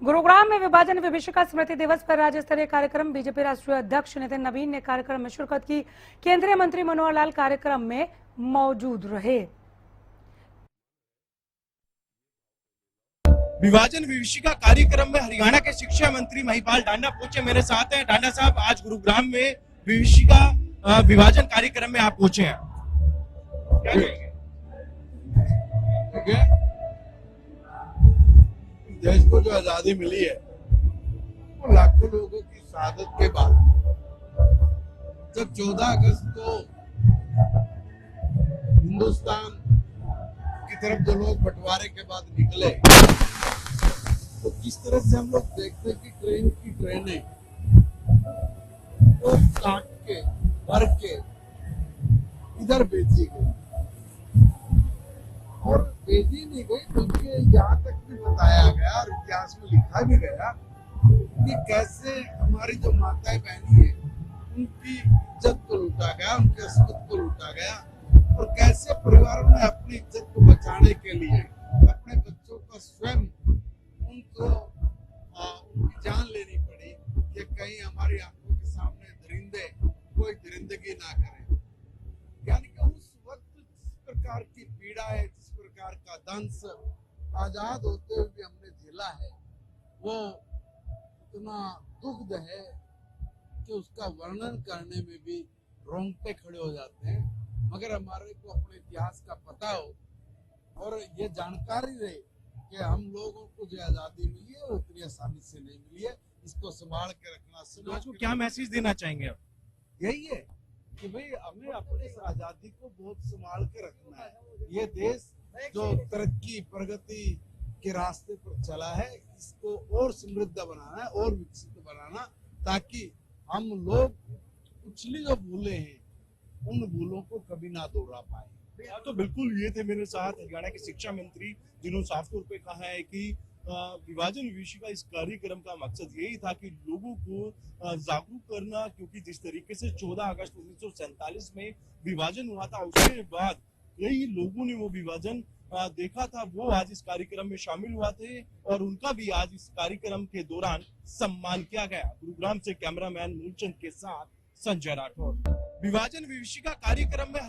गुरुग्राम में विभाजन विभीषिका स्मृति दिवस पर राज्य स्तरीय कार्यक्रम बीजेपी राष्ट्रीय अध्यक्ष नितिन नवीन ने कार्यक्रम में शिरकत की। केंद्रीय मंत्री मनोहर लाल कार्यक्रम में मौजूद रहे। विभाजन विभीषिका कार्यक्रम में हरियाणा के शिक्षा मंत्री महिपाल डांडा पहुंचे, मेरे साथ हैं। डांडा साहब, आज गुरुग्राम में विभीषिका विभाजन कार्यक्रम में आप पहुंचे हैं, क्या कहेंगे? देश को जो आजादी मिली है वो लाखों लोगों की शहादत के बाद, जब 14 अगस्त को हिंदुस्तान की तरफ जो लोग बंटवारे के बाद निकले, तो किस तरह से हम लोग देखते हैं कि ट्रेन की ट्रेनें वो काट के भर के इधर बेची गई, और भेजी नहीं गई बल्कि यहाँ तक भी बताया गया और इतिहास में लिखा भी गया कि कैसे हमारी जो माताएं बहनी है उनकी इज्जत को लूटा गया, उनके अस्तित्व को लूटा गया, और कैसे परिवारों ने अपनी इज्जत को बचाने के लिए अपने बच्चों का स्वयं उनको उनकी जान लेनी पड़ी कि कहीं हमारी आंखों के सामने दरिंदे कोई दरिंदगी ना करे। यानी कि उस वक्त जिस प्रकार की पीड़ा है, जिस प्रकार का दंश आजाद होते हुए भी हमने झेला है, वो इतना दुग्ध है कि उसका वर्णन करने में भी रोंगटे खड़े हो जाते हैं। मगर हमारे को अपने इतिहास का पता हो और ये जानकारी रहे कि हम लोगों को जो आजादी मिली है वो इतनी आसानी से नहीं मिली है, इसको संभाल के रखना। समाज को क्या मैसेज देना चाहेंगे आप? यही है कि भाई हमें अपनी आजादी को बहुत संभाल के रखना है। ये देश जो तरक्की प्रगति के रास्ते पर चला है, इसको और समृद्ध बनाना है और विकसित बनाना, ताकि हम लोग पिछली जो भूले हैं उन भूलों को कभी ना दोहरा पाए। तो बिल्कुल ये थे मेरे साथ हरियाणा के शिक्षा मंत्री, जिन्होंने साफ तौर पे कहा है कि विभाजन विभीषिका इस कार्यक्रम का मकसद यही था कि लोगों को जागरूक करना, क्योंकि जिस तरीके से 14 अगस्त 1947 में विभाजन हुआ था, उसके बाद कई लोगों ने वो विभाजन देखा था, वो आज इस कार्यक्रम में शामिल हुआ थे और उनका भी आज इस कार्यक्रम के दौरान सम्मान किया गया। गुरुग्राम से कैमरामैन मूलचंद के साथ संजय राठौर। विभाजन विभीषिका कार्यक्रम में